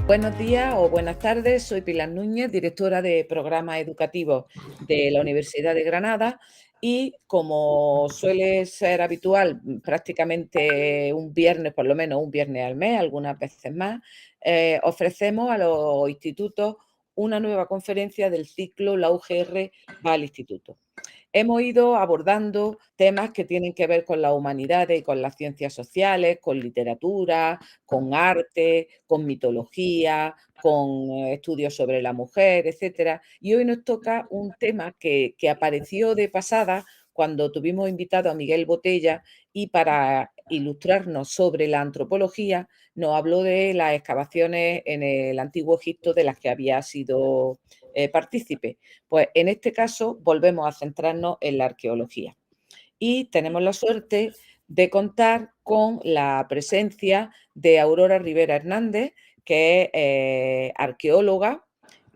Buenos días o buenas tardes, soy Pilar Núñez, directora de programas educativos de la Universidad de Granada y como suele ser habitual, prácticamente un viernes, por lo menos un viernes al mes, algunas veces más, ofrecemos a los institutos una nueva conferencia del ciclo La UGR va al instituto. Hemos ido abordando temas que tienen que ver con las humanidades y con las ciencias sociales, con literatura, con arte, con mitología, con estudios sobre la mujer, etcétera. Y hoy nos toca un tema que apareció de pasada cuando tuvimos invitado a Miguel Botella y para ilustrarnos sobre la antropología nos habló de las excavaciones en el Antiguo Egipto de las que había sido partícipe. Pues en este caso volvemos a centrarnos en la arqueología y tenemos la suerte de contar con la presencia de Aurora Rivera Hernández, que es arqueóloga,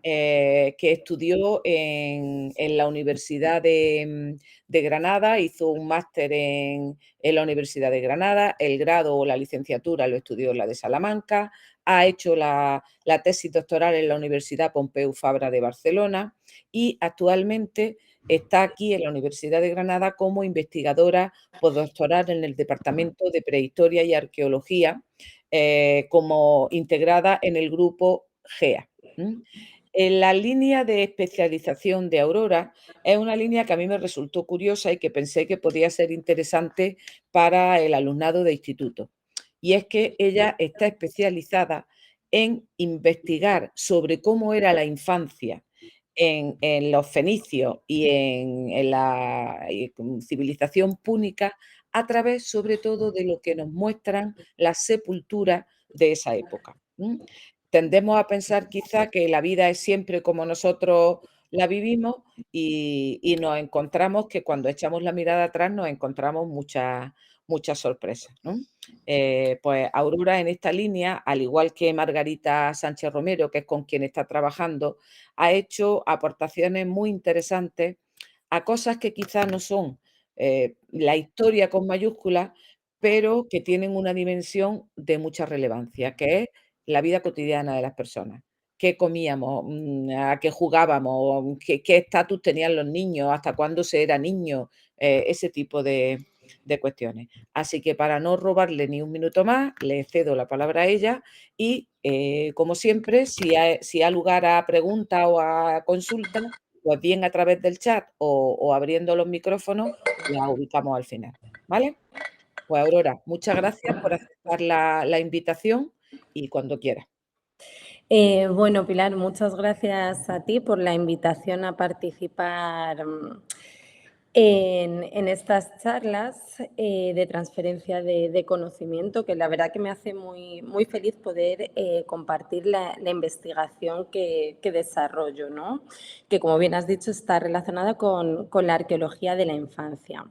que estudió en la Universidad de Granada, hizo un máster en la Universidad de Granada, el grado o la licenciatura lo estudió en la de Salamanca, ha hecho la tesis doctoral en la Universidad Pompeu Fabra de Barcelona y actualmente está aquí en la Universidad de Granada como investigadora postdoctoral en el Departamento de Prehistoria y Arqueología, como integrada en el grupo GEA. En la línea de especialización de Aurora es una línea que a mí me resultó curiosa y que pensé que podía ser interesante para el alumnado de instituto. Y es que ella está especializada en investigar sobre cómo era la infancia en los fenicios y en la civilización púnica a través, sobre todo, de lo que nos muestran las sepulturas de esa época. Tendemos a pensar quizá que la vida es siempre como nosotros la vivimos y nos encontramos que cuando echamos la mirada atrás nos encontramos muchas sorpresas, ¿no? Pues Aurora en esta línea, al igual que Margarita Sánchez Romero, que es con quien está trabajando, ha hecho aportaciones muy interesantes a cosas que quizás no son la historia con mayúsculas, pero que tienen una dimensión de mucha relevancia, que es la vida cotidiana de las personas. ¿Qué comíamos? ¿A qué jugábamos? ¿Qué estatus tenían los niños? ¿Hasta cuándo se era niño? Ese tipo de cuestiones. Así que para no robarle ni un minuto más, le cedo la palabra a ella y, como siempre, si ha lugar a preguntas o a consultas, pues bien a través del chat o abriendo los micrófonos, la ubicamos al final, ¿vale? Pues Aurora, muchas gracias por aceptar la invitación y cuando quieras. Bueno, Pilar, muchas gracias a ti por la invitación a participar en estas charlas de transferencia de conocimiento, que la verdad que me hace muy feliz poder compartir la investigación que desarrollo, ¿no? Que, como bien has dicho, está relacionada con la arqueología de la infancia.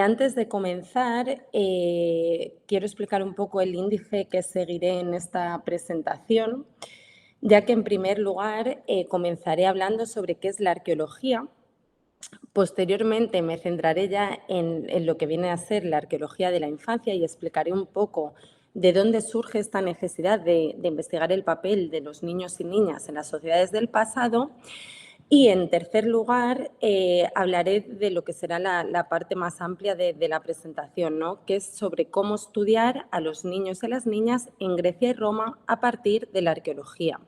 Antes de comenzar, quiero explicar un poco el índice que seguiré en esta presentación, ya que en primer lugar comenzaré hablando sobre qué es la arqueología. Posteriormente me centraré ya en lo que viene a ser la arqueología de la infancia y explicaré un poco de dónde surge esta necesidad de investigar el papel de los niños y niñas en las sociedades del pasado. Y, en tercer lugar, hablaré de lo que será la parte más amplia de la presentación, ¿no? Que es sobre cómo estudiar a los niños y a las niñas en Grecia y Roma a partir de la arqueología.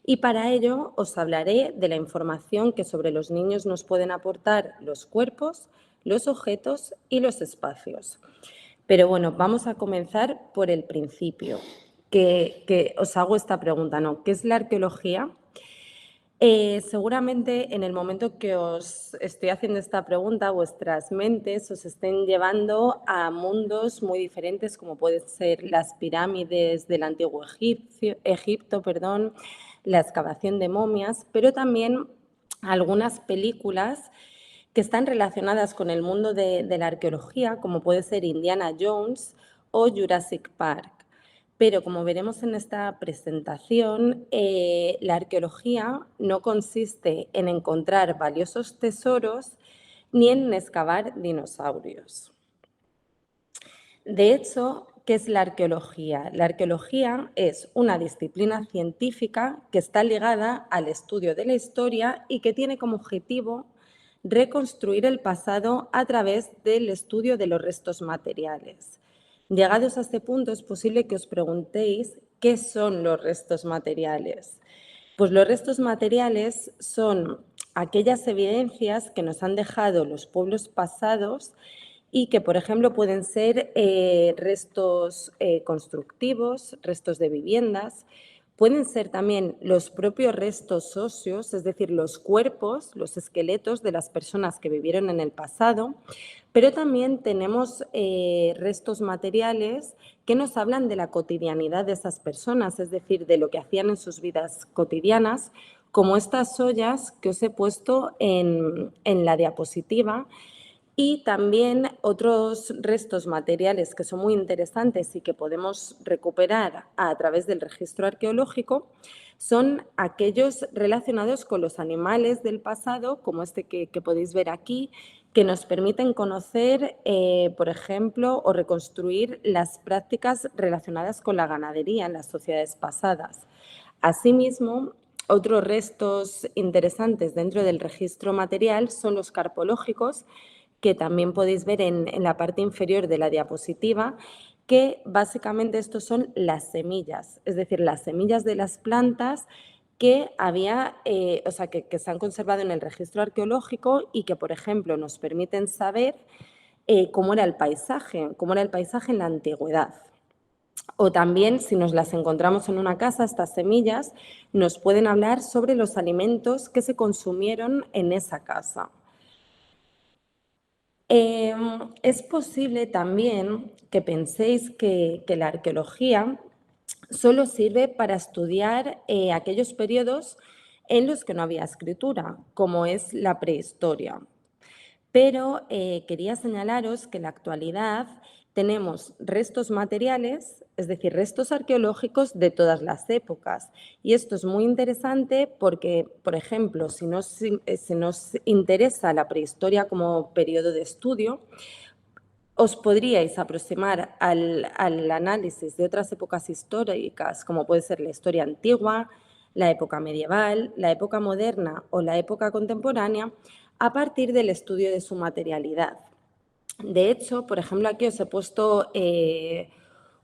Y para ello os hablaré de la información que sobre los niños nos pueden aportar los cuerpos, los objetos y los espacios. Pero bueno, vamos a comenzar por el principio, que os hago esta pregunta, ¿no? ¿Qué es la arqueología? Seguramente en el momento que os estoy haciendo esta pregunta, vuestras mentes os estén llevando a mundos muy diferentes, como pueden ser las pirámides del antiguo Egipto, la excavación de momias, pero también algunas películas que están relacionadas con el mundo de la arqueología, como puede ser Indiana Jones o Jurassic Park. Pero, como veremos en esta presentación, la arqueología no consiste en encontrar valiosos tesoros ni en excavar dinosaurios. De hecho, ¿qué es la arqueología? La arqueología es una disciplina científica que está ligada al estudio de la historia y que tiene como objetivo reconstruir el pasado a través del estudio de los restos materiales. Llegados a este punto, es posible que os preguntéis qué son los restos materiales. Pues los restos materiales son aquellas evidencias que nos han dejado los pueblos pasados y que, por ejemplo, pueden ser restos constructivos, restos de viviendas, pueden ser también los propios restos óseos, es decir, los cuerpos, los esqueletos de las personas que vivieron en el pasado, pero también tenemos restos materiales que nos hablan de la cotidianidad de esas personas, es decir, de lo que hacían en sus vidas cotidianas, como estas ollas que os he puesto en la diapositiva. Y también otros restos materiales que son muy interesantes y que podemos recuperar a través del registro arqueológico son aquellos relacionados con los animales del pasado, como este que podéis ver aquí, que nos permiten conocer, por ejemplo, o reconstruir las prácticas relacionadas con la ganadería en las sociedades pasadas. Asimismo, otros restos interesantes dentro del registro material son los carpológicos, que también podéis ver en la parte inferior de la diapositiva, que básicamente estos son las semillas, es decir, las semillas de las plantas que que se han conservado en el registro arqueológico y que, por ejemplo, nos permiten saber cómo era el paisaje en la antigüedad. O también, si nos las encontramos en una casa, estas semillas nos pueden hablar sobre los alimentos que se consumieron en esa casa. Es posible también que penséis que la arqueología solo sirve para estudiar aquellos periodos en los que no había escritura, como es la prehistoria. Pero quería señalaros que en la actualidad tenemos restos materiales, es decir, restos arqueológicos de todas las épocas. Y esto es muy interesante porque, por ejemplo, si nos interesa la prehistoria como periodo de estudio, os podríais aproximar al análisis de otras épocas históricas, como puede ser la historia antigua, la época medieval, la época moderna o la época contemporánea, a partir del estudio de su materialidad. De hecho, por ejemplo, aquí os he puesto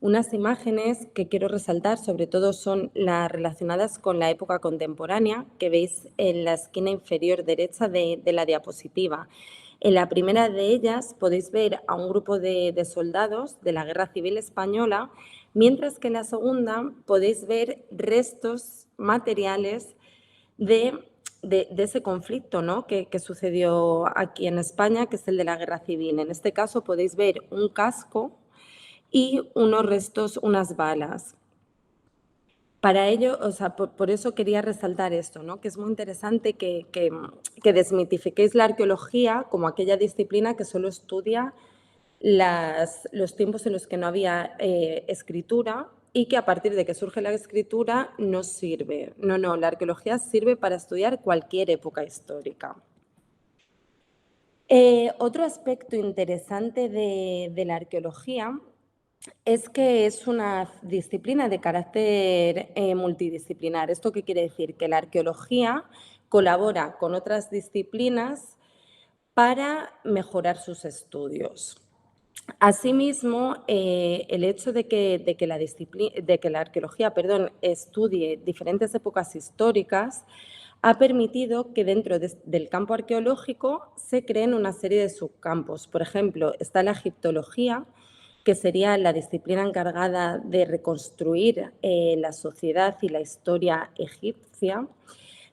unas imágenes que quiero resaltar, sobre todo son las relacionadas con la época contemporánea, que veis en la esquina inferior derecha de la diapositiva. En la primera de ellas podéis ver a un grupo de soldados de la Guerra Civil Española, mientras que en la segunda podéis ver restos materiales de ese conflicto, ¿no?, que sucedió aquí en España, que es el de la Guerra Civil. En este caso podéis ver un casco y unos restos, unas balas. Para ello, por eso quería resaltar esto, ¿no?, que es muy interesante que desmitifiquéis la arqueología como aquella disciplina que solo estudia los tiempos en los que no había escritura y que a partir de que surge la escritura no sirve. No, la arqueología sirve para estudiar cualquier época histórica. Otro aspecto interesante de la arqueología es que es una disciplina de carácter multidisciplinar. ¿Esto qué quiere decir? Que la arqueología colabora con otras disciplinas para mejorar sus estudios. Asimismo, el hecho de que la arqueología estudie diferentes épocas históricas ha permitido que dentro del campo arqueológico se creen una serie de subcampos. Por ejemplo, está la egiptología, que sería la disciplina encargada de reconstruir la sociedad y la historia egipcia.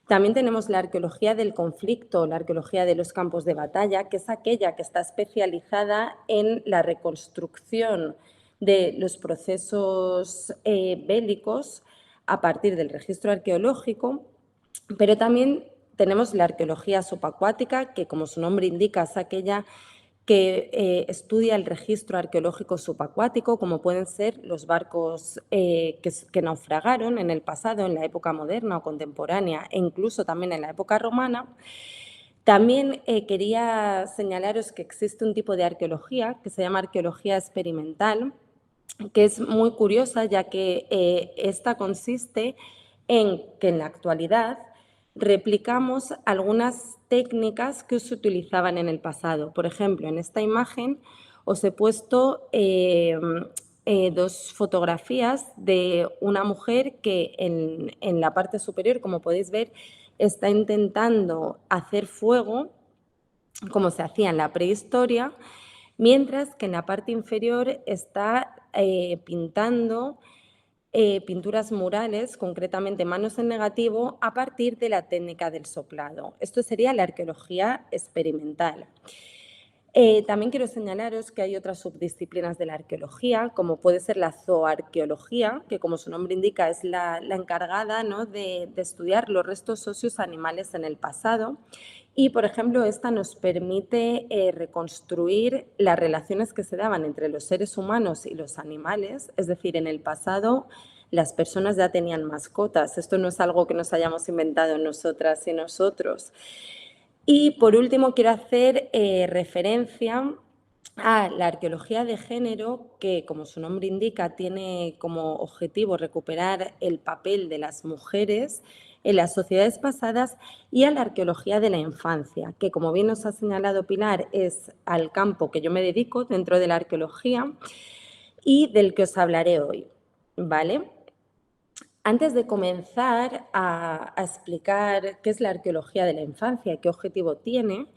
También tenemos la arqueología del conflicto, la arqueología de los campos de batalla, que es aquella que está especializada en la reconstrucción de los procesos bélicos a partir del registro arqueológico, pero también tenemos la arqueología subacuática, que como su nombre indica es aquella que estudia el registro arqueológico subacuático, como pueden ser los barcos que naufragaron en el pasado, en la época moderna o contemporánea, e incluso también en la época romana. También quería señalaros que existe un tipo de arqueología que se llama arqueología experimental, que es muy curiosa, ya que esta consiste en que en la actualidad replicamos algunas técnicas que se utilizaban en el pasado. Por ejemplo, en esta imagen os he puesto dos fotografías de una mujer que en la parte superior, como podéis ver, está intentando hacer fuego, como se hacía en la prehistoria, mientras que en la parte inferior está pintando pinturas murales, concretamente manos en negativo, a partir de la técnica del soplado. Esto sería la arqueología experimental. También quiero señalaros que hay otras subdisciplinas de la arqueología, como puede ser la zooarqueología, que como su nombre indica es la encargada, ¿no?, de estudiar los restos óseos animales en el pasado. Y, por ejemplo, esta nos permite reconstruir las relaciones que se daban entre los seres humanos y los animales. Es decir, en el pasado las personas ya tenían mascotas. Esto no es algo que nos hayamos inventado nosotras y nosotros. Y, por último, quiero hacer referencia a la arqueología de género, que, como su nombre indica, tiene como objetivo recuperar el papel de las mujeres en las sociedades pasadas, y a la arqueología de la infancia, que, como bien nos ha señalado Pilar, es al campo que yo me dedico dentro de la arqueología y del que os hablaré hoy, ¿vale? Antes de comenzar a explicar qué es la arqueología de la infancia y qué objetivo tiene,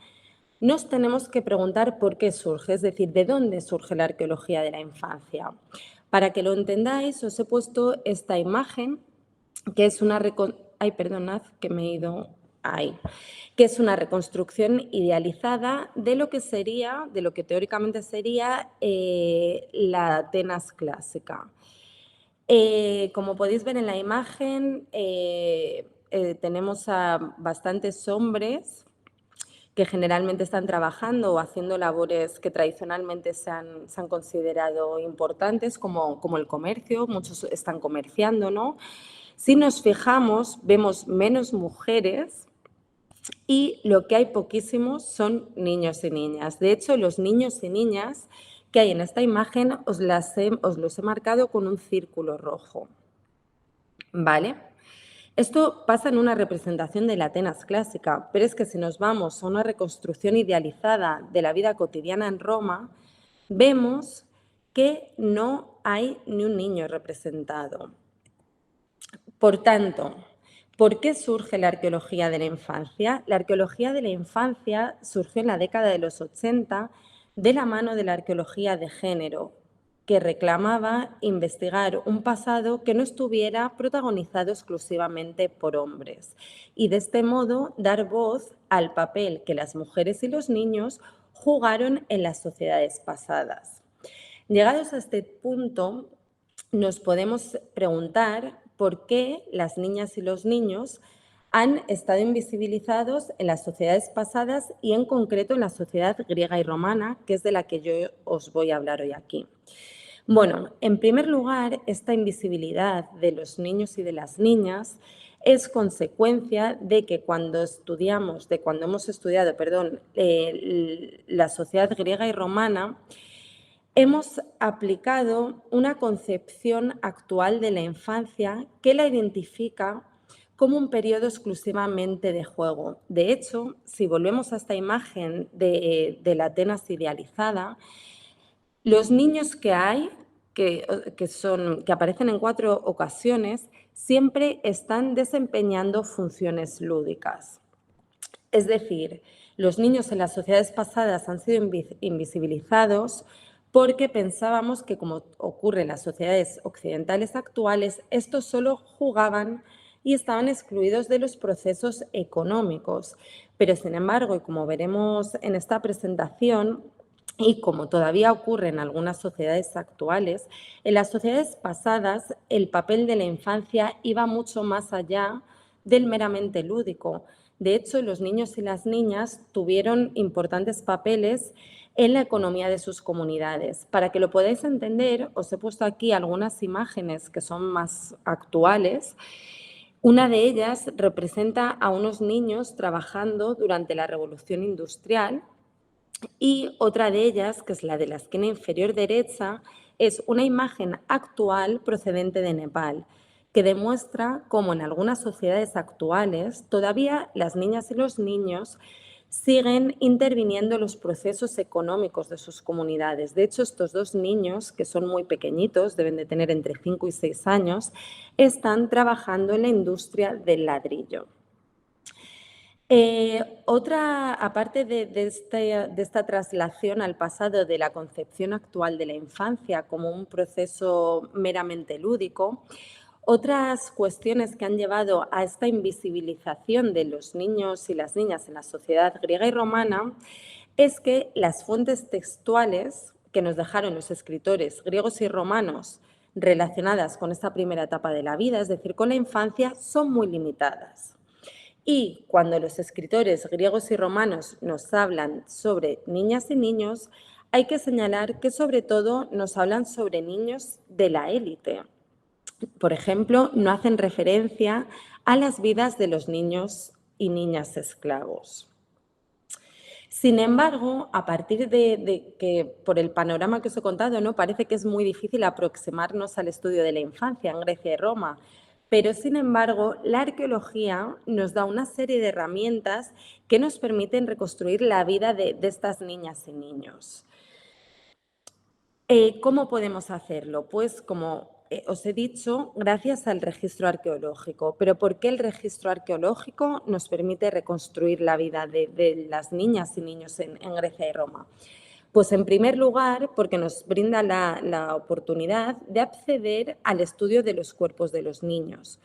nos tenemos que preguntar por qué surge, es decir, de dónde surge la arqueología de la infancia. Para que lo entendáis, os he puesto esta imagen, que es una que es una reconstrucción idealizada de lo que sería, de lo que teóricamente sería la Atenas clásica. Como podéis ver en la imagen, tenemos a bastantes hombres que generalmente están trabajando o haciendo labores que tradicionalmente se han considerado importantes, como el comercio. Muchos están comerciando, ¿no? Si nos fijamos, vemos menos mujeres y lo que hay poquísimos son niños y niñas. De hecho, los niños y niñas que hay en esta imagen os los he marcado con un círculo rojo, ¿vale? Esto pasa en una representación de la Atenas clásica, pero es que si nos vamos a una reconstrucción idealizada de la vida cotidiana en Roma, vemos que no hay ni un niño representado. Por tanto, ¿por qué surge la arqueología de la infancia? La arqueología de la infancia surgió en la década de los 80 de la mano de la arqueología de género, que reclamaba investigar un pasado que no estuviera protagonizado exclusivamente por hombres, y de este modo dar voz al papel que las mujeres y los niños jugaron en las sociedades pasadas. Llegados a este punto, nos podemos preguntar por qué las niñas y los niños han estado invisibilizados en las sociedades pasadas y en concreto en la sociedad griega y romana, que es de la que yo os voy a hablar hoy aquí. Bueno, en primer lugar, esta invisibilidad de los niños y de las niñas es consecuencia de que cuando hemos estudiado, la sociedad griega y romana, hemos aplicado una concepción actual de la infancia que la identifica como un periodo exclusivamente de juego. De hecho, si volvemos a esta imagen de la Atenas idealizada, los niños que hay, que aparecen en 4 ocasiones, siempre están desempeñando funciones lúdicas. Es decir, los niños en las sociedades pasadas han sido invisibilizados porque pensábamos que, como ocurre en las sociedades occidentales actuales, estos solo jugaban y estaban excluidos de los procesos económicos. Pero, sin embargo, y como veremos en esta presentación, y como todavía ocurre en algunas sociedades actuales, en las sociedades pasadas el papel de la infancia iba mucho más allá del meramente lúdico. De hecho, los niños y las niñas tuvieron importantes papeles en la economía de sus comunidades. Para que lo podáis entender, os he puesto aquí algunas imágenes que son más actuales. Una de ellas representa a unos niños trabajando durante la Revolución Industrial Y otra de ellas, que es la de la esquina inferior derecha, es una imagen actual procedente de Nepal, que demuestra cómo en algunas sociedades actuales todavía las niñas y los niños siguen interviniendo en los procesos económicos de sus comunidades. De hecho, estos dos niños, que son muy pequeñitos, deben de tener entre 5 y 6 años, están trabajando en la industria del ladrillo. Otra, aparte de esta traslación al pasado de la concepción actual de la infancia como un proceso meramente lúdico, otras cuestiones que han llevado a esta invisibilización de los niños y las niñas en la sociedad griega y romana es que las fuentes textuales que nos dejaron los escritores griegos y romanos relacionadas con esta primera etapa de la vida, es decir, con la infancia, son muy limitadas. Y cuando los escritores griegos y romanos nos hablan sobre niñas y niños, hay que señalar que sobre todo nos hablan sobre niños de la élite. Por ejemplo, no hacen referencia a las vidas de los niños y niñas esclavos. Sin embargo, a partir de que, por el panorama que os he contado, ¿no? Parece que es muy difícil aproximarnos al estudio de la infancia en Grecia y Roma, pero sin embargo, la arqueología nos da una serie de herramientas que nos permiten reconstruir la vida de estas niñas y niños. ¿Cómo podemos hacerlo? Pues como os he dicho, gracias al registro arqueológico. ¿Pero por qué el registro arqueológico nos permite reconstruir la vida de las niñas y niños en Grecia y Roma? Pues en primer lugar, porque nos brinda la oportunidad de acceder al estudio de los cuerpos de los niños.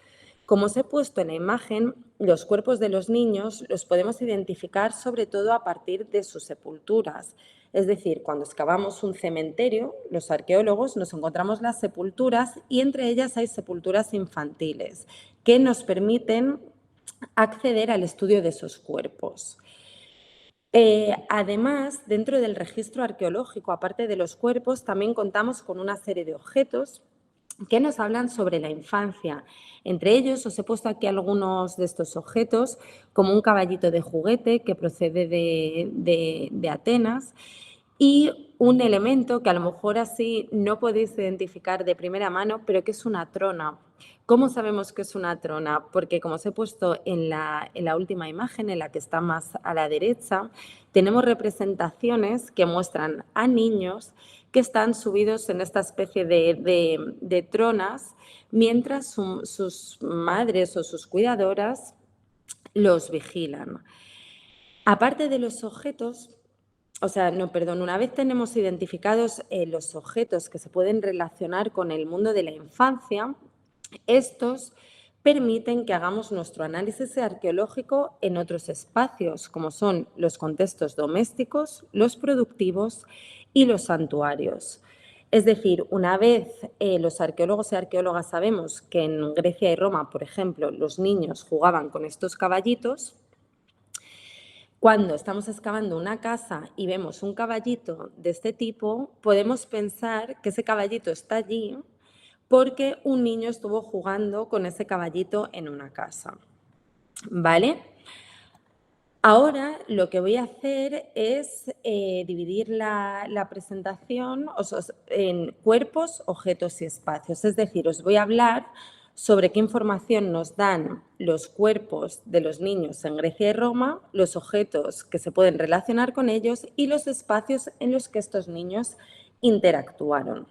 Como os he puesto en la imagen, los cuerpos de los niños los podemos identificar sobre todo a partir de sus sepulturas. Es decir, cuando excavamos un cementerio, los arqueólogos nos encontramos las sepulturas y entre ellas hay sepulturas infantiles que nos permiten acceder al estudio de esos cuerpos. Además, dentro del registro arqueológico, aparte de los cuerpos, también contamos con una serie de objetos que nos hablan sobre la infancia. Entre ellos os he puesto aquí algunos de estos objetos, como un caballito de juguete que procede de Atenas y un elemento que a lo mejor así no podéis identificar de primera mano, pero que es una trona. ¿Cómo sabemos que es una trona? Porque como os he puesto en la última imagen, en la que está más a la derecha, tenemos representaciones que muestran a niños que están subidos en esta especie de tronas, mientras sus madres o sus cuidadoras los vigilan. Aparte de los objetos, una vez tenemos identificados los objetos que se pueden relacionar con el mundo de la infancia, estos permiten que hagamos nuestro análisis arqueológico en otros espacios, como son los contextos domésticos, los productivos y los santuarios. Es decir, una vez los arqueólogos y arqueólogas sabemos que en Grecia y Roma, por ejemplo, los niños jugaban con estos caballitos, cuando estamos excavando una casa y vemos un caballito de este tipo, podemos pensar que ese caballito está allí porque un niño estuvo jugando con ese caballito en una casa. ¿Vale? Ahora lo que voy a hacer es dividir la presentación en cuerpos, objetos y espacios. Es decir, os voy a hablar sobre qué información nos dan los cuerpos de los niños en Grecia y Roma, los objetos que se pueden relacionar con ellos y los espacios en los que estos niños interactuaron.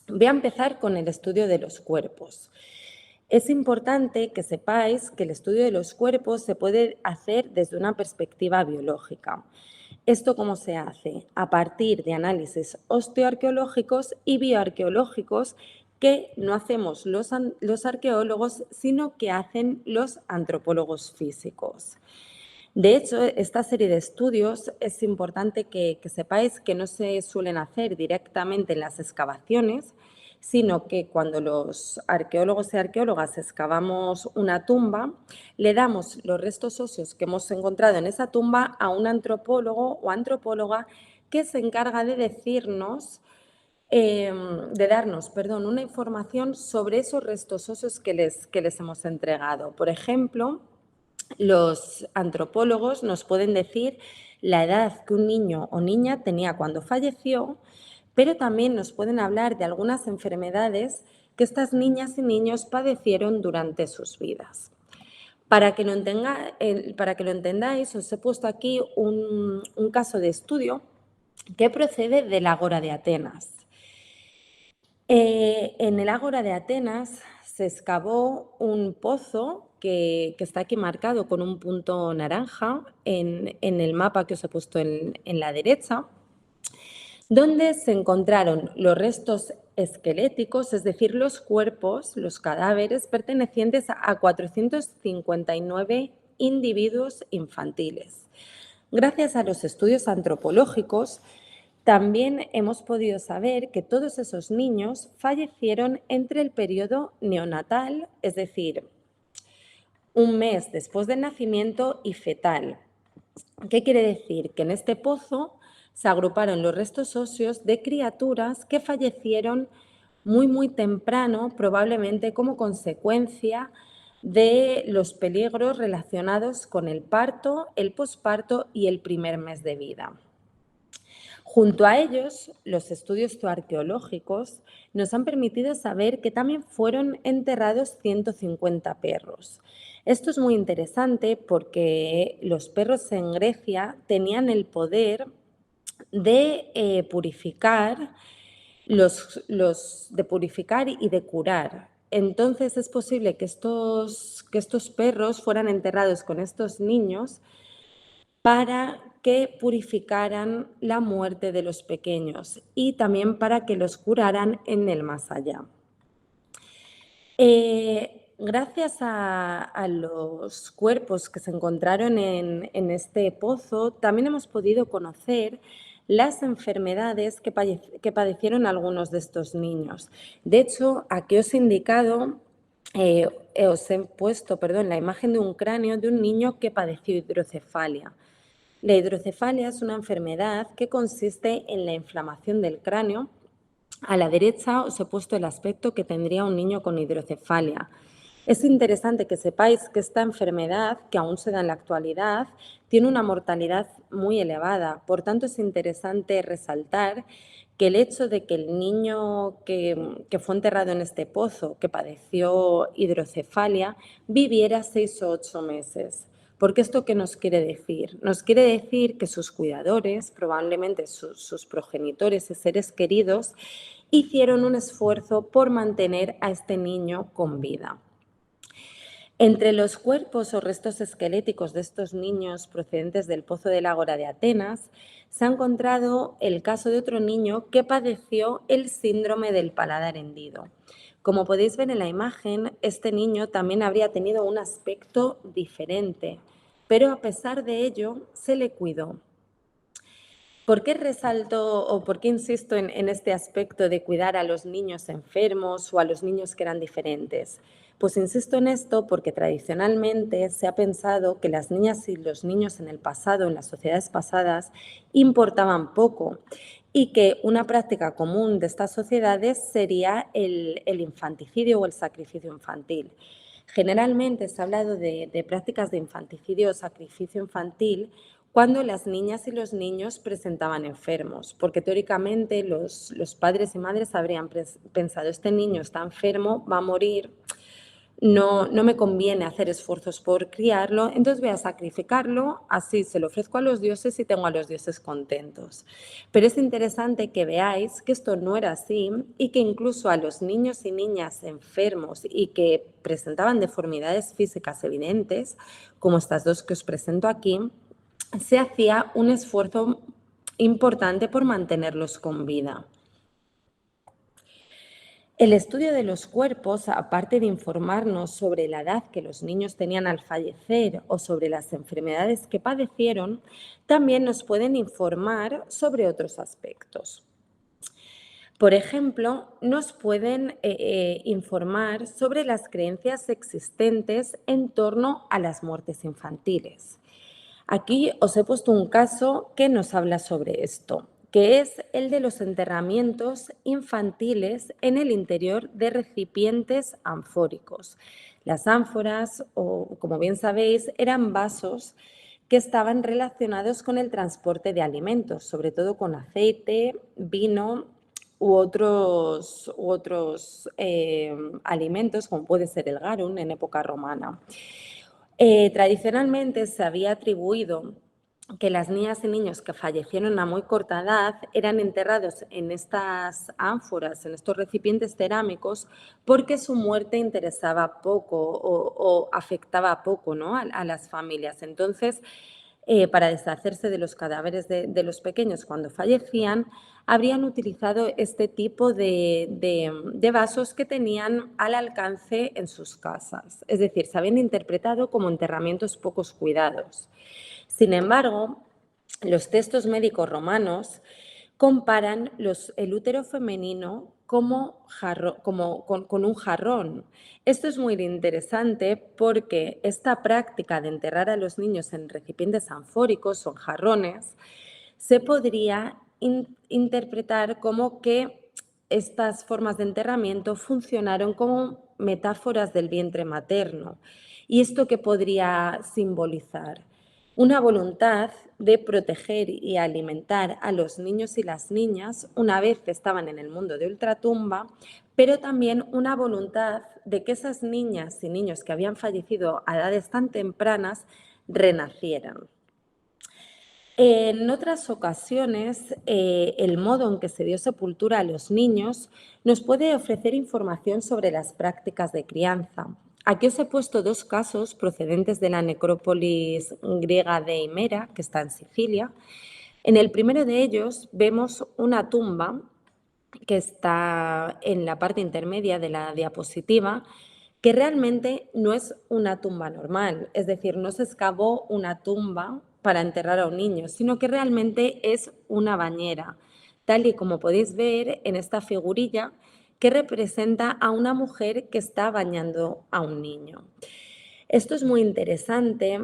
Voy a empezar con el estudio de los cuerpos. Es importante que sepáis que el estudio de los cuerpos se puede hacer desde una perspectiva biológica. ¿Esto cómo se hace? A partir de análisis osteoarqueológicos y bioarqueológicos que no hacemos los arqueólogos, sino que hacen los antropólogos físicos. De hecho, esta serie de estudios es importante que sepáis que no se suelen hacer directamente en las excavaciones, sino que cuando los arqueólogos y arqueólogas excavamos una tumba, le damos los restos óseos que hemos encontrado en esa tumba a un antropólogo o antropóloga que se encarga de decirnos, una información sobre esos restos óseos que les hemos entregado. Por ejemplo, los antropólogos nos pueden decir la edad que un niño o niña tenía cuando falleció, pero también nos pueden hablar de algunas enfermedades que estas niñas y niños padecieron durante sus vidas. Para que lo entendáis, os he puesto aquí un caso de estudio que procede del Ágora de Atenas. En el Ágora de Atenas se excavó un pozo que está aquí marcado con un punto naranja en el mapa que os he puesto en la derecha, donde se encontraron los restos esqueléticos, es decir, los cuerpos, los cadáveres pertenecientes a 459 individuos infantiles. Gracias a los estudios antropológicos, también hemos podido saber que todos esos niños fallecieron entre el periodo neonatal, es decir, un mes después del nacimiento, y fetal. ¿Qué quiere decir? Que en este pozo se agruparon los restos óseos de criaturas que fallecieron muy temprano, probablemente como consecuencia de los peligros relacionados con el parto, el posparto y el primer mes de vida. Junto a ellos, los estudios zooarqueológicos nos han permitido saber que también fueron enterrados 150 perros. Esto es muy interesante porque los perros en Grecia tenían el poder de purificar y de curar. Entonces es posible que estos perros fueran enterrados con estos niños para que purificaran la muerte de los pequeños y también para que los curaran en el más allá. Gracias a los cuerpos que se encontraron en este pozo, también hemos podido conocer las enfermedades que padecieron algunos de estos niños. De hecho, aquí os he indicado, os he puesto, la imagen de un cráneo de un niño que padeció hidrocefalia. La hidrocefalia es una enfermedad que consiste en la inflamación del cráneo. A la derecha os he puesto el aspecto que tendría un niño con hidrocefalia. Es interesante que sepáis que esta enfermedad, que aún se da en la actualidad, tiene una mortalidad muy elevada. Por tanto, es interesante resaltar que el hecho de que el niño que fue enterrado en este pozo, que padeció hidrocefalia, viviera 6 o 8 meses. Porque ¿esto qué nos quiere decir? Nos quiere decir que sus cuidadores, probablemente sus progenitores y seres queridos, hicieron un esfuerzo por mantener a este niño con vida. Entre los cuerpos o restos esqueléticos de estos niños procedentes del Pozo del Ágora de Atenas, se ha encontrado el caso de otro niño que padeció el síndrome del paladar hendido. Como podéis ver en la imagen, este niño también habría tenido un aspecto diferente, pero a pesar de ello se le cuidó. ¿Por qué resalto o por qué insisto en este aspecto de cuidar a los niños enfermos o a los niños que eran diferentes? Pues insisto en esto porque tradicionalmente se ha pensado que las niñas y los niños en el pasado, en las sociedades pasadas, importaban poco y que una práctica común de estas sociedades sería el infanticidio o el sacrificio infantil. Generalmente se ha hablado de prácticas de infanticidio o sacrificio infantil cuando las niñas y los niños presentaban enfermos, porque teóricamente los padres y madres habrían pensado, este niño está enfermo, va a morir, no me conviene hacer esfuerzos por criarlo, entonces voy a sacrificarlo, así se lo ofrezco a los dioses y tengo a los dioses contentos. Pero es interesante que veáis que esto no era así y que incluso a los niños y niñas enfermos y que presentaban deformidades físicas evidentes, como estas dos que os presento aquí, se hacía un esfuerzo importante por mantenerlos con vida. El estudio de los cuerpos, aparte de informarnos sobre la edad que los niños tenían al fallecer o sobre las enfermedades que padecieron, también nos pueden informar sobre otros aspectos. Por ejemplo, nos pueden informar sobre las creencias existentes en torno a las muertes infantiles. Aquí os he puesto un caso que nos habla sobre esto, que es el de los enterramientos infantiles en el interior de recipientes anfóricos. Las ánforas, o como bien sabéis, eran vasos que estaban relacionados con el transporte de alimentos, sobre todo con aceite, vino u otros alimentos, como puede ser el garum en época romana. Tradicionalmente se había atribuido que las niñas y niños que fallecieron a muy corta edad eran enterrados en estas ánforas, en estos recipientes cerámicos, porque su muerte interesaba poco o afectaba poco, ¿no?, a las familias. Entonces, para deshacerse de los cadáveres de los pequeños cuando fallecían, habrían utilizado este tipo de vasos que tenían al alcance en sus casas. Es decir, se habían interpretado como enterramientos pocos cuidados. Sin embargo, los textos médicos romanos comparan el útero femenino con un jarrón. Esto es muy interesante porque esta práctica de enterrar a los niños en recipientes anfóricos o en jarrones se podría interpretar como que estas formas de enterramiento funcionaron como metáforas del vientre materno. ¿Y esto qué podría simbolizar? Una voluntad de proteger y alimentar a los niños y las niñas una vez que estaban en el mundo de ultratumba, pero también una voluntad de que esas niñas y niños que habían fallecido a edades tan tempranas renacieran. En otras ocasiones, el modo en que se dio sepultura a los niños nos puede ofrecer información sobre las prácticas de crianza. Aquí os he puesto dos casos procedentes de la necrópolis griega de Himera, que está en Sicilia. En el primero de ellos vemos una tumba que está en la parte intermedia de la diapositiva, que realmente no es una tumba normal, es decir, no se excavó una tumba para enterrar a un niño, sino que realmente es una bañera, tal y como podéis ver en esta figurilla que representa a una mujer que está bañando a un niño. Esto es muy interesante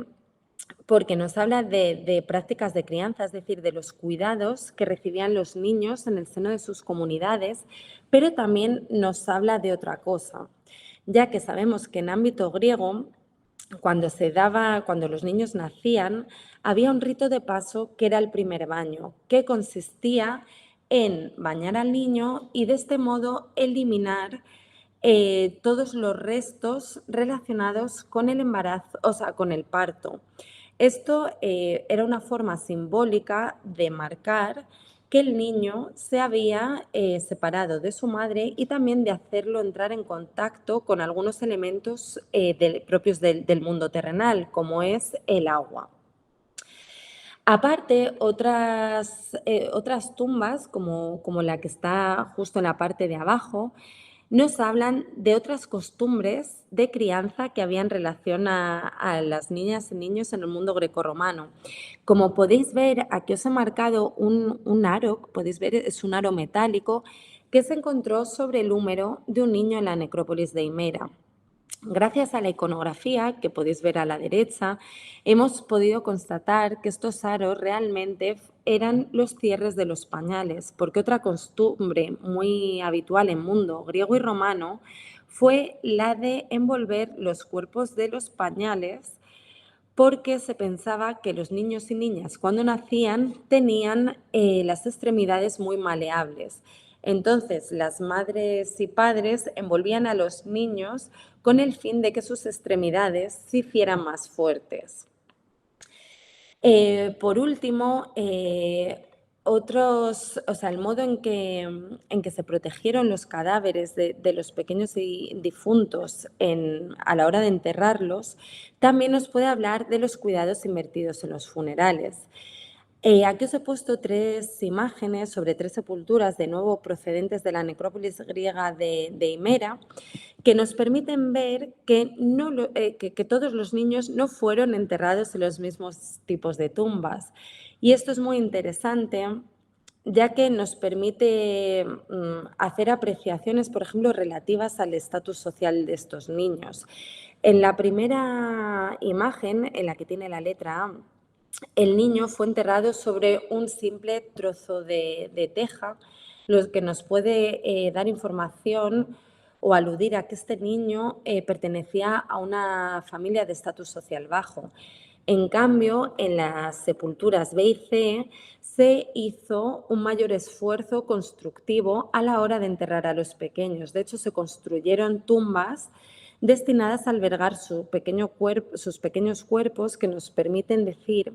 porque nos habla de prácticas de crianza, es decir, de los cuidados que recibían los niños en el seno de sus comunidades, pero también nos habla de otra cosa, ya que sabemos que en ámbito griego, cuando los niños nacían, había un rito de paso que era el primer baño, que consistía en bañar al niño y de este modo eliminar todos los restos relacionados con el embarazo, o sea, con el parto. Esto era una forma simbólica de marcar que el niño se había separado de su madre y también de hacerlo entrar en contacto con algunos elementos propios del mundo terrenal, como es el agua. Aparte, otras tumbas, como la que está justo en la parte de abajo, nos hablan de otras costumbres de crianza que había en relación a las niñas y niños en el mundo grecorromano. Como podéis ver, aquí os he marcado un aro, podéis ver, es un aro metálico que se encontró sobre el húmero de un niño en la necrópolis de Himera. Gracias a la iconografía que podéis ver a la derecha, hemos podido constatar que estos aros realmente eran los cierres de los pañales, porque otra costumbre muy habitual en mundo griego y romano fue la de envolver los cuerpos de los pañales, porque se pensaba que los niños y niñas cuando nacían tenían las extremidades muy maleables. Entonces, las madres y padres envolvían a los niños con el fin de que sus extremidades se hicieran más fuertes. Por último, el modo en que se protegieron los cadáveres de los pequeños y difuntos a la hora de enterrarlos, también nos puede hablar de los cuidados invertidos en los funerales. Aquí os he puesto tres imágenes sobre tres sepulturas, de nuevo procedentes de la necrópolis griega de Himera, que nos permiten ver que todos los niños no fueron enterrados en los mismos tipos de tumbas. Y esto es muy interesante, ya que nos permite hacer apreciaciones, por ejemplo, relativas al estatus social de estos niños. En la primera imagen, en la que tiene la letra A, el niño fue enterrado sobre un simple trozo de teja, lo que nos puede dar información o aludir a que este niño pertenecía a una familia de estatus social bajo. En cambio, en las sepulturas B y C se hizo un mayor esfuerzo constructivo a la hora de enterrar a los pequeños. De hecho, se construyeron tumbas destinadas a albergar sus pequeños cuerpos, que nos permiten decir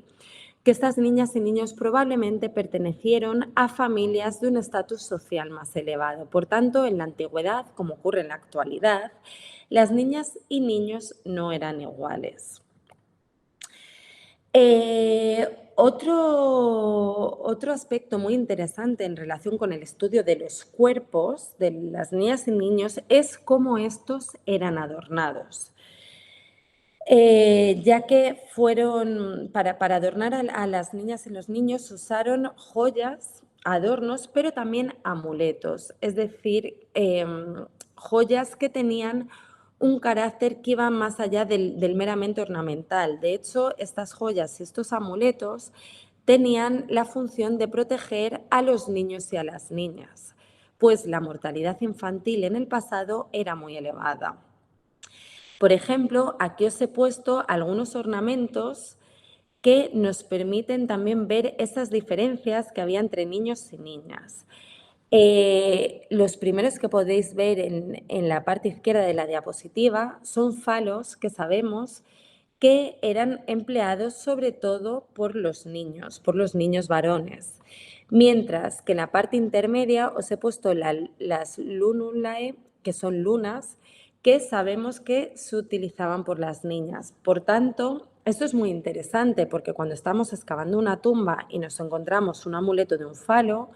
que estas niñas y niños probablemente pertenecieron a familias de un estatus social más elevado. Por tanto, en la antigüedad, como ocurre en la actualidad, las niñas y niños no eran iguales. Otro aspecto muy interesante en relación con el estudio de los cuerpos de las niñas y niños es cómo estos eran adornados. Ya que fueron, para adornar a las niñas y los niños, usaron joyas, adornos, pero también amuletos, es decir, joyas que tenían un carácter que iba más allá del meramente ornamental. De hecho, estas joyas y estos amuletos tenían la función de proteger a los niños y a las niñas, pues la mortalidad infantil en el pasado era muy elevada. Por ejemplo, aquí os he puesto algunos ornamentos que nos permiten también ver esas diferencias que había entre niños y niñas. Los primeros que podéis ver en la parte izquierda de la diapositiva son falos que sabemos que eran empleados sobre todo por los niños varones. Mientras que en la parte intermedia os he puesto las lunulae, que son lunas, que sabemos que se utilizaban por las niñas. Por tanto, esto es muy interesante porque cuando estamos excavando una tumba y nos encontramos un amuleto de un falo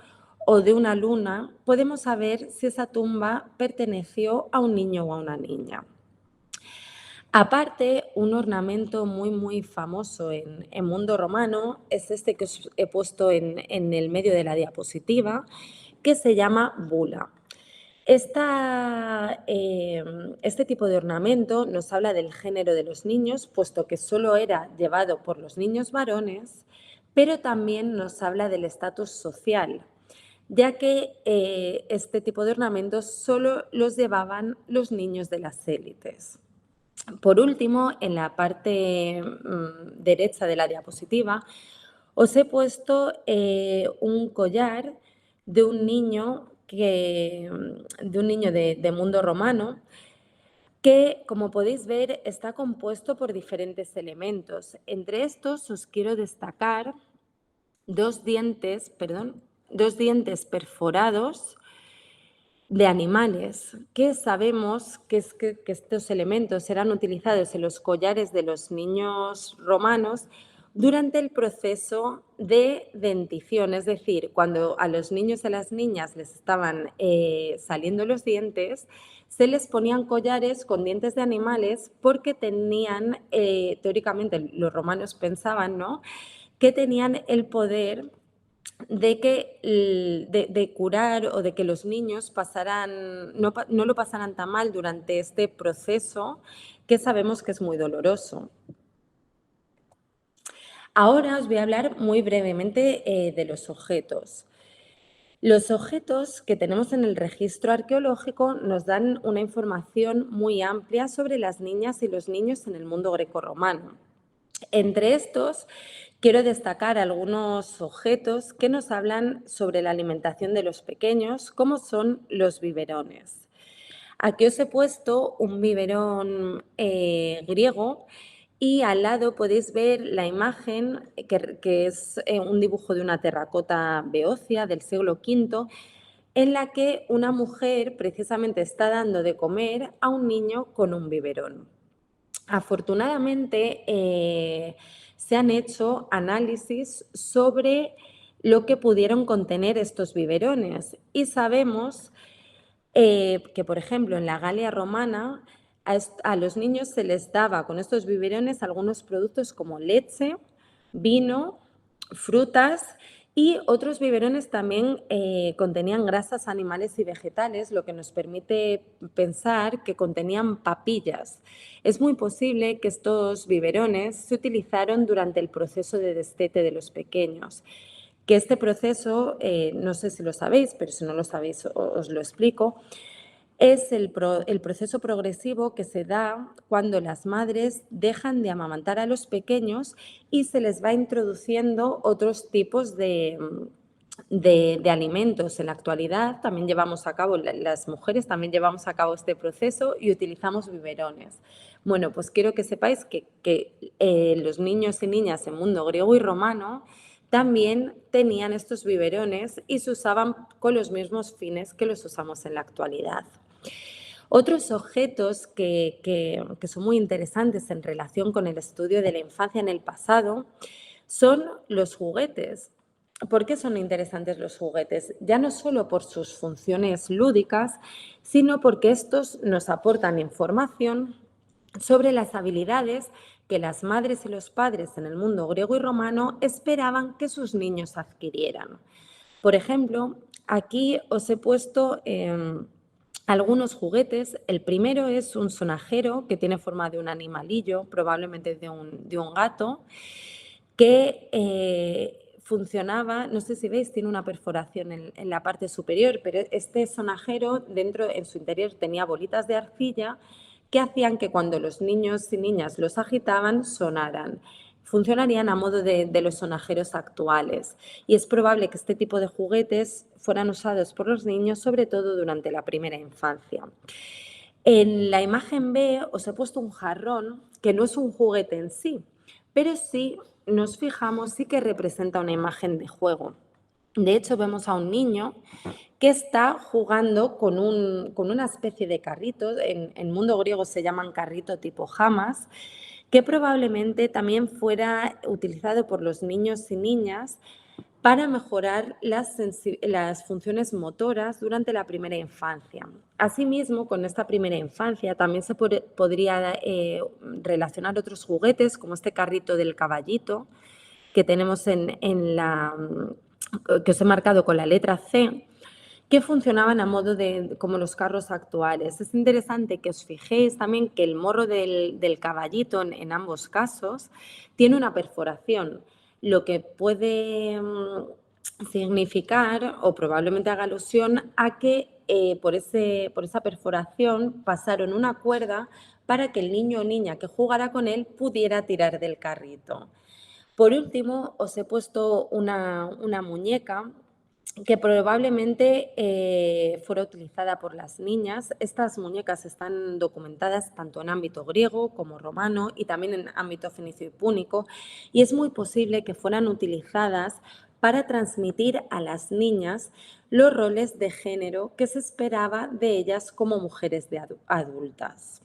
o de una luna, podemos saber si esa tumba perteneció a un niño o a una niña. Aparte, un ornamento muy famoso en mundo romano es este que os he puesto en el medio de la diapositiva, que se llama bula. Este tipo de ornamento nos habla del género de los niños, puesto que solo era llevado por los niños varones, pero también nos habla del estatus social, ya que este tipo de ornamentos solo los llevaban los niños de las élites. Por último, en la parte derecha de la diapositiva, os he puesto un collar de un niño de mundo romano que, como podéis ver, está compuesto por diferentes elementos. Entre estos os quiero destacar dos dientes perforados de animales, que sabemos que estos elementos eran utilizados en los collares de los niños romanos durante el proceso de dentición, es decir, cuando a los niños y a las niñas les estaban saliendo los dientes, se les ponían collares con dientes de animales porque tenían, teóricamente los romanos pensaban, ¿no?, que tenían el poder de curar o de que los niños no lo pasaran tan mal durante este proceso que sabemos que es muy doloroso. Ahora os voy a hablar muy brevemente de los objetos. Los objetos que tenemos en el registro arqueológico nos dan una información muy amplia sobre las niñas y los niños en el mundo grecorromano. Entre estos, quiero destacar algunos objetos que nos hablan sobre la alimentación de los pequeños, como son los biberones. Aquí os he puesto un biberón griego y al lado podéis ver la imagen que es un dibujo de una terracota beocia del siglo V, en la que una mujer precisamente está dando de comer a un niño con un biberón. Afortunadamente, se han hecho análisis sobre lo que pudieron contener estos biberones y sabemos que, por ejemplo, en la Galia romana a los niños se les daba con estos biberones algunos productos como leche, vino, frutas y otros biberones también contenían grasas animales y vegetales, lo que nos permite pensar que contenían papillas. Es muy posible que estos biberones se utilizaron durante el proceso de destete de los pequeños. Que este proceso, no sé si lo sabéis, pero si no lo sabéis os lo explico, Es el proceso progresivo que se da cuando las madres dejan de amamantar a los pequeños y se les va introduciendo otros tipos de alimentos. En la actualidad también llevamos a cabo, las mujeres también llevamos a cabo este proceso y utilizamos biberones. Bueno, pues quiero que sepáis que los niños y niñas en mundo griego y romano también tenían estos biberones y se usaban con los mismos fines que los usamos en la actualidad. Otros objetos que son muy interesantes en relación con el estudio de la infancia en el pasado son los juguetes. ¿Por qué son interesantes los juguetes? Ya no solo por sus funciones lúdicas, sino porque estos nos aportan información sobre las habilidades que las madres y los padres en el mundo griego y romano esperaban que sus niños adquirieran. Por ejemplo, aquí os he puesto algunos juguetes. El primero es un sonajero que tiene forma de un animalillo, probablemente de un gato, que funcionaba, no sé si veis, tiene una perforación en la parte superior, pero este sonajero dentro, en su interior, tenía bolitas de arcilla que hacían que cuando los niños y niñas los agitaban sonaran. Funcionarían a modo de los sonajeros actuales. Y es probable que este tipo de juguetes fueran usados por los niños, sobre todo durante la primera infancia. En la imagen B os he puesto un jarrón que no es un juguete en sí, pero sí nos fijamos, sí que representa una imagen de juego. De hecho, vemos a un niño que está jugando con una especie de carrito, en mundo griego se llaman carrito tipo jamas, que probablemente también fuera utilizado por los niños y niñas para mejorar las funciones motoras durante la primera infancia. Asimismo, con esta primera infancia también se podría relacionar otros juguetes, como este carrito del caballito que tenemos que os he marcado con la letra C, que funcionaban a modo de como los carros actuales. Es interesante que os fijéis también que el morro del caballito en ambos casos tiene una perforación, lo que puede significar o probablemente haga alusión a que por esa perforación pasaron una cuerda para que el niño o niña que jugara con él pudiera tirar del carrito. Por último, os he puesto una muñeca que probablemente fuera utilizada por las niñas. Estas muñecas están documentadas tanto en ámbito griego como romano y también en ámbito fenicio y púnico, y es muy posible que fueran utilizadas para transmitir a las niñas los roles de género que se esperaba de ellas como mujeres adultas.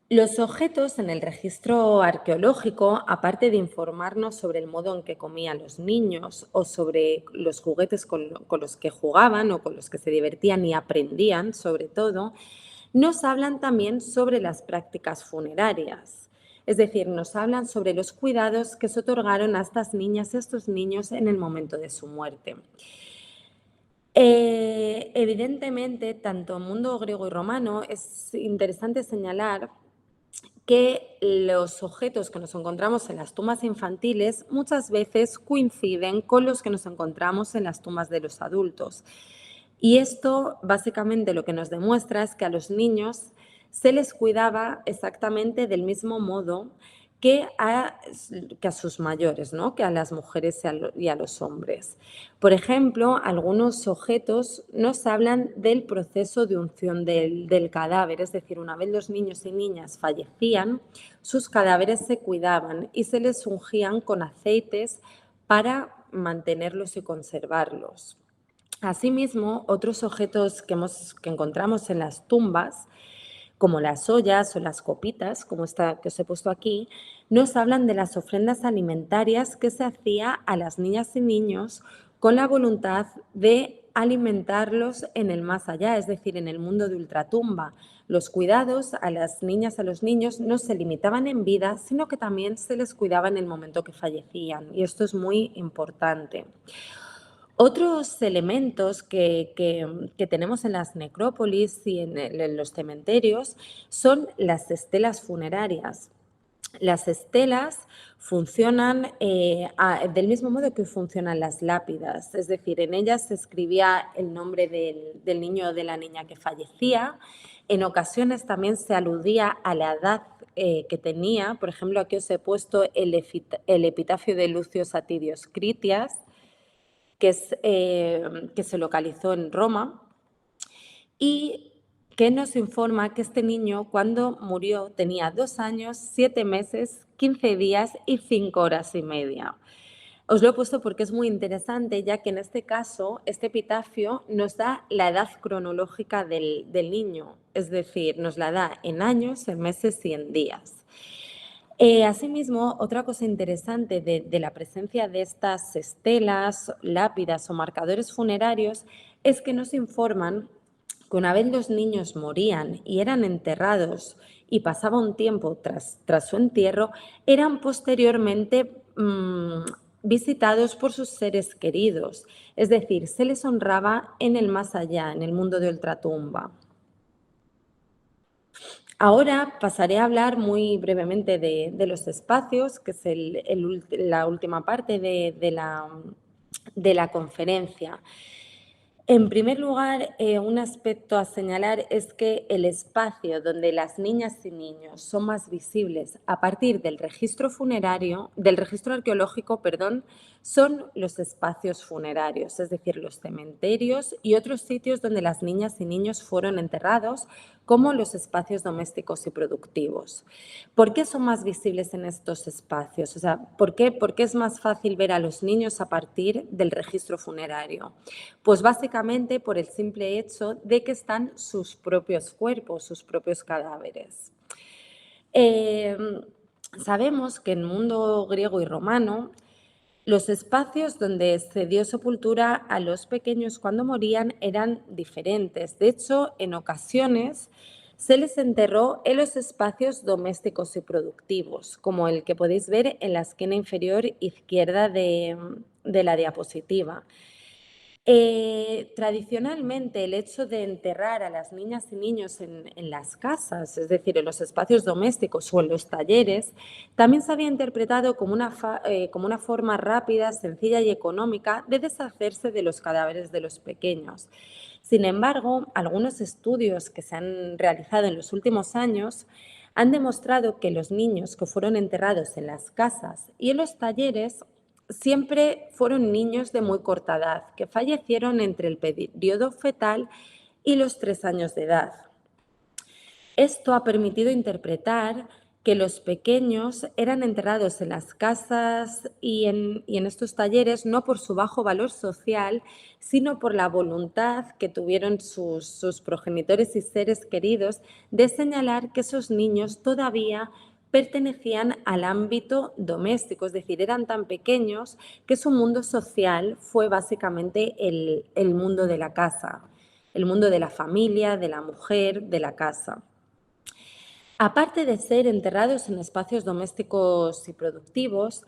Los objetos en el registro arqueológico, aparte de informarnos sobre el modo en que comían los niños o sobre los juguetes con los que jugaban o con los que se divertían y aprendían, sobre todo, nos hablan también sobre las prácticas funerarias. Es decir, nos hablan sobre los cuidados que se otorgaron a estas niñas y a estos niños en el momento de su muerte. Evidentemente, tanto en mundo griego y romano, es interesante señalar que los objetos que nos encontramos en las tumbas infantiles muchas veces coinciden con los que nos encontramos en las tumbas de los adultos. Y esto básicamente lo que nos demuestra es que a los niños se les cuidaba exactamente del mismo modo que a sus mayores, ¿no? Que a las mujeres y a los hombres. Por ejemplo, algunos objetos nos hablan del proceso de unción del cadáver, es decir, una vez los niños y niñas fallecían, sus cadáveres se cuidaban y se les ungían con aceites para mantenerlos y conservarlos. Asimismo, otros objetos que encontramos en las tumbas, como las ollas o las copitas, como esta que os he puesto aquí, nos hablan de las ofrendas alimentarias que se hacía a las niñas y niños con la voluntad de alimentarlos en el más allá, es decir, en el mundo de ultratumba. Los cuidados a las niñas, a los niños, no se limitaban en vida, sino que también se les cuidaba en el momento que fallecían, y esto es muy importante. Otros elementos que tenemos en las necrópolis y en los cementerios son las estelas funerarias. Las estelas funcionan del mismo modo que funcionan las lápidas, es decir, en ellas se escribía el nombre del niño o de la niña que fallecía. En ocasiones también se aludía a la edad que tenía. Por ejemplo, aquí os he puesto el epitafio de Lucio Satidios Critias, que se localizó en Roma, y que nos informa que este niño, cuando murió, tenía 2 años, 7 meses, 15 días y 5 horas y media. Os lo he puesto porque es muy interesante, ya que en este caso, este epitafio nos da la edad cronológica del niño, es decir, nos la da en años, en meses y en días. Asimismo, otra cosa interesante de la presencia de estas estelas, lápidas o marcadores funerarios es que nos informan que una vez los niños morían y eran enterrados y pasaba un tiempo tras su entierro, eran posteriormente visitados por sus seres queridos. Es decir, se les honraba en el más allá, en el mundo de ultratumba. Ahora pasaré a hablar muy brevemente de los espacios, que es la última parte de la conferencia. En primer lugar, un aspecto a señalar es que el espacio donde las niñas y niños son más visibles a partir del registro arqueológico, son los espacios funerarios, es decir, los cementerios y otros sitios donde las niñas y niños fueron enterrados, como los espacios domésticos y productivos. ¿Por qué son más visibles en estos espacios? O sea, ¿por qué es más fácil ver a los niños a partir del registro funerario? Pues básicamente por el simple hecho de que están sus propios cuerpos, sus propios cadáveres. Sabemos que en el mundo griego y romano, los espacios donde se dio sepultura a los pequeños cuando morían eran diferentes. De hecho, en ocasiones se les enterró en los espacios domésticos y productivos, como el que podéis ver en la esquina inferior izquierda de la diapositiva. Tradicionalmente, el hecho de enterrar a las niñas y niños en las casas, es decir, en los espacios domésticos o en los talleres, también se había interpretado como una forma rápida, sencilla y económica de deshacerse de los cadáveres de los pequeños. Sin embargo, algunos estudios que se han realizado en los últimos años han demostrado que los niños que fueron enterrados en las casas y en los talleres siempre fueron niños de muy corta edad, que fallecieron entre el periodo fetal y los 3 años de edad. Esto ha permitido interpretar que los pequeños eran enterrados en las casas y en estos talleres no por su bajo valor social, sino por la voluntad que tuvieron sus progenitores y seres queridos de señalar que esos niños todavía pertenecían al ámbito doméstico, es decir, eran tan pequeños que su mundo social fue básicamente el mundo de la casa, el mundo de la familia, de la mujer, de la casa. Aparte de ser enterrados en espacios domésticos y productivos,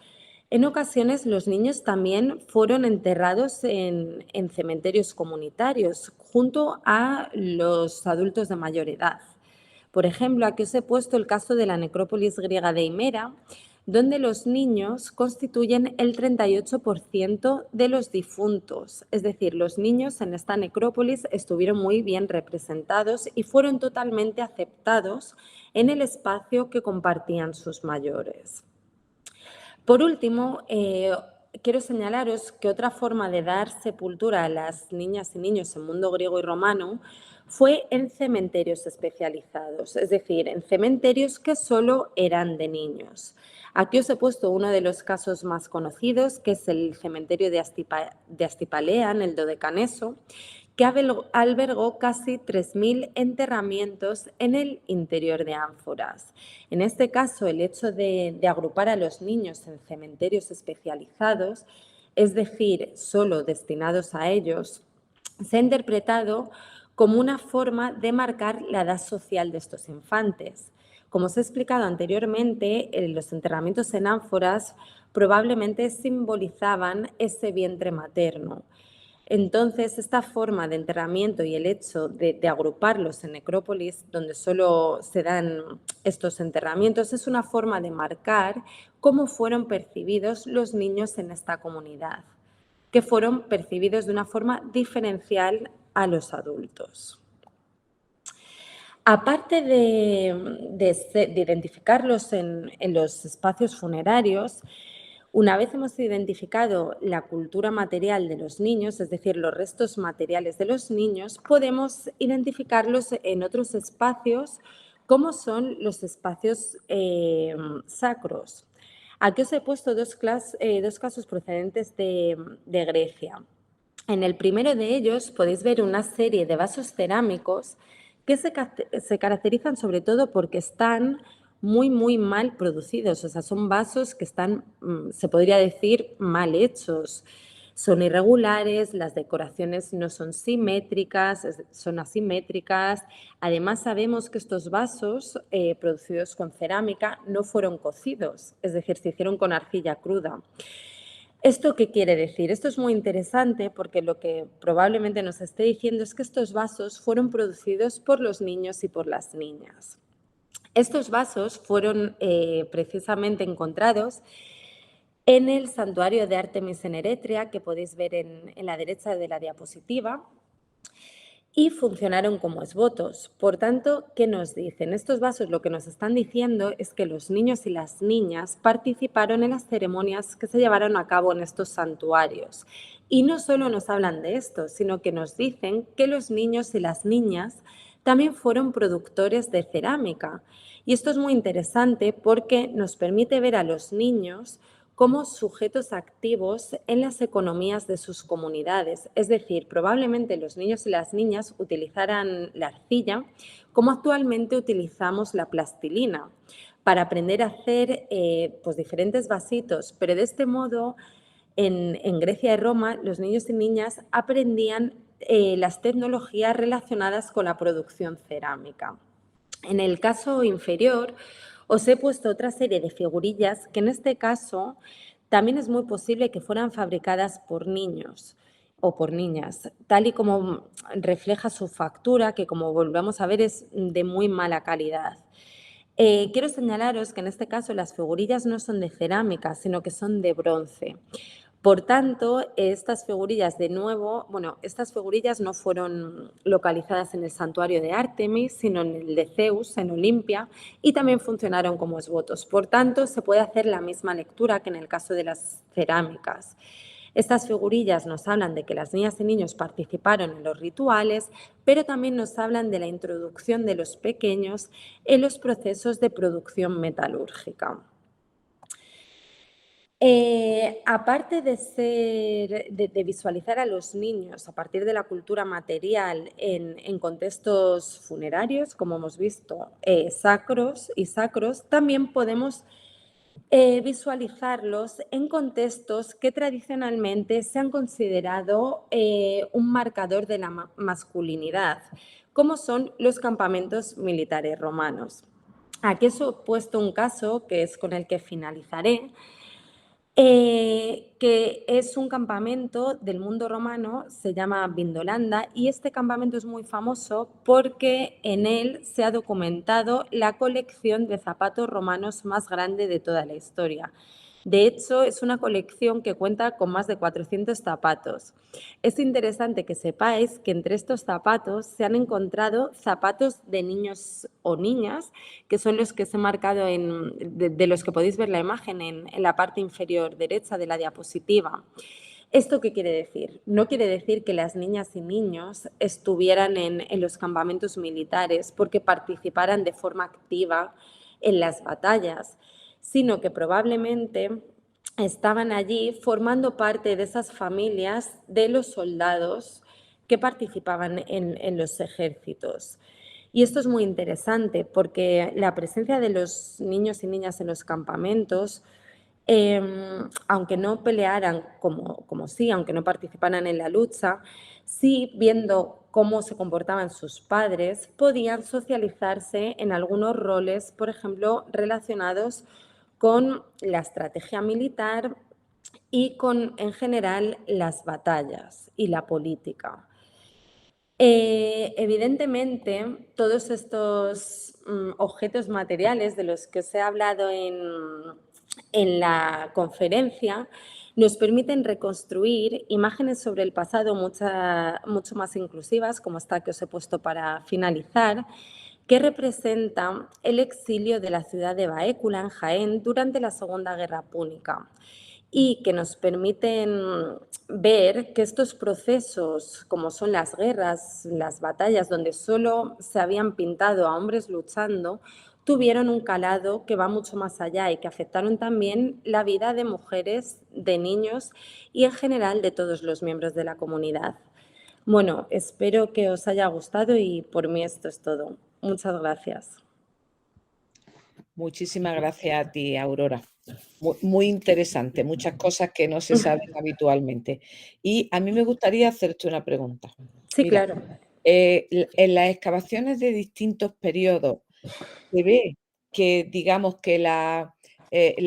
en ocasiones los niños también fueron enterrados en cementerios comunitarios junto a los adultos de mayor edad. Por ejemplo, aquí os he puesto el caso de la necrópolis griega de Himera, donde los niños constituyen el 38% de los difuntos. Es decir, los niños en esta necrópolis estuvieron muy bien representados y fueron totalmente aceptados en el espacio que compartían sus mayores. Por último, quiero señalaros que otra forma de dar sepultura a las niñas y niños en mundo griego y romano fue en cementerios especializados, es decir, en cementerios que solo eran de niños. Aquí os he puesto uno de los casos más conocidos, que es el cementerio de Astipalea, en el Dodecaneso, que albergó casi 3.000 enterramientos en el interior de ánforas. En este caso, el hecho de agrupar a los niños en cementerios especializados, es decir, solo destinados a ellos, se ha interpretado como una forma de marcar la edad social de estos infantes. Como os he explicado anteriormente, los enterramientos en ánforas probablemente simbolizaban ese vientre materno. Entonces, esta forma de enterramiento y el hecho de agruparlos en necrópolis, donde solo se dan estos enterramientos, es una forma de marcar cómo fueron percibidos los niños en esta comunidad, que fueron percibidos de una forma diferencial a los adultos. Aparte de identificarlos en los espacios funerarios, una vez hemos identificado la cultura material de los niños, es decir, los restos materiales de los niños, podemos identificarlos en otros espacios, como son los espacios sacros. Aquí os he puesto dos casos procedentes de Grecia. En el primero de ellos podéis ver una serie de vasos cerámicos que se caracterizan sobre todo porque están muy mal producidos. O sea, son vasos que están, se podría decir, mal hechos. Son irregulares, las decoraciones no son simétricas, son asimétricas. Además, sabemos que estos vasos producidos con cerámica no fueron cocidos, es decir, se hicieron con arcilla cruda. ¿Esto qué quiere decir? Esto es muy interesante porque lo que probablemente nos esté diciendo es que estos vasos fueron producidos por los niños y por las niñas. Estos vasos fueron precisamente encontrados en el santuario de Artemis en Eretria, que podéis ver en la derecha de la diapositiva, y funcionaron como esbotos. Por tanto, ¿qué nos dicen? Estos vasos lo que nos están diciendo es que los niños y las niñas participaron en las ceremonias que se llevaron a cabo en estos santuarios. Y no solo nos hablan de esto, sino que nos dicen que los niños y las niñas también fueron productores de cerámica. Y esto es muy interesante porque nos permite ver a los niños como sujetos activos en las economías de sus comunidades. Es decir, probablemente los niños y las niñas utilizaran la arcilla como actualmente utilizamos la plastilina para aprender a hacer pues diferentes vasitos, pero de este modo en Grecia y Roma los niños y niñas aprendían las tecnologías relacionadas con la producción cerámica. En el caso inferior os he puesto otra serie de figurillas que en este caso también es muy posible que fueran fabricadas por niños o por niñas, tal y como refleja su factura, que como volvemos a ver es de muy mala calidad. Quiero señalaros que en este caso las figurillas no son de cerámica, sino que son de bronce. Por tanto, estas figurillas de nuevo, estas figurillas no fueron localizadas en el santuario de Artemis, sino en el de Zeus, en Olimpia, y también funcionaron como esbotos. Por tanto, se puede hacer la misma lectura que en el caso de las cerámicas. Estas figurillas nos hablan de que las niñas y niños participaron en los rituales, pero también nos hablan de la introducción de los pequeños en los procesos de producción metalúrgica. Aparte de visualizar a los niños a partir de la cultura material en contextos funerarios, como hemos visto, sacros, también podemos visualizarlos en contextos que tradicionalmente se han considerado un marcador de la masculinidad, como son los campamentos militares romanos. Aquí os he puesto un caso que es con el que finalizaré, que es un campamento del mundo romano, se llama Vindolanda, y este campamento es muy famoso porque en él se ha documentado la colección de zapatos romanos más grande de toda la historia. De hecho, es una colección que cuenta con más de 400 zapatos. Es interesante que sepáis que entre estos zapatos se han encontrado zapatos de niños o niñas, que son los que os he marcado, de los que podéis ver la imagen en la parte inferior derecha de la diapositiva. ¿Esto qué quiere decir? No quiere decir que las niñas y niños estuvieran en los campamentos militares porque participaran de forma activa en las batallas, sino que probablemente estaban allí formando parte de esas familias de los soldados que participaban en los ejércitos. Y esto es muy interesante porque la presencia de los niños y niñas en los campamentos, aunque no pelearan aunque no participaran en la lucha, sí viendo cómo se comportaban sus padres, podían socializarse en algunos roles, por ejemplo, relacionados con la estrategia militar y con, en general, las batallas y la política. Evidentemente, todos estos objetos materiales de los que os he hablado en la conferencia nos permiten reconstruir imágenes sobre el pasado mucho más inclusivas, como esta que os he puesto para finalizar, que representa el exilio de la ciudad de Baécula, en Jaén, durante la Segunda Guerra Púnica, y que nos permiten ver que estos procesos, como son las guerras, las batallas, donde solo se habían pintado a hombres luchando, tuvieron un calado que va mucho más allá y que afectaron también la vida de mujeres, de niños y en general de todos los miembros de la comunidad. Bueno, espero que os haya gustado y por mí esto es todo. Muchas gracias. Muchísimas gracias a ti, Aurora. Muy interesante, muchas cosas que no se saben habitualmente. Y a mí me gustaría hacerte una pregunta. Sí, Mira, claro. en las excavaciones de distintos periodos, se ve que, digamos, que la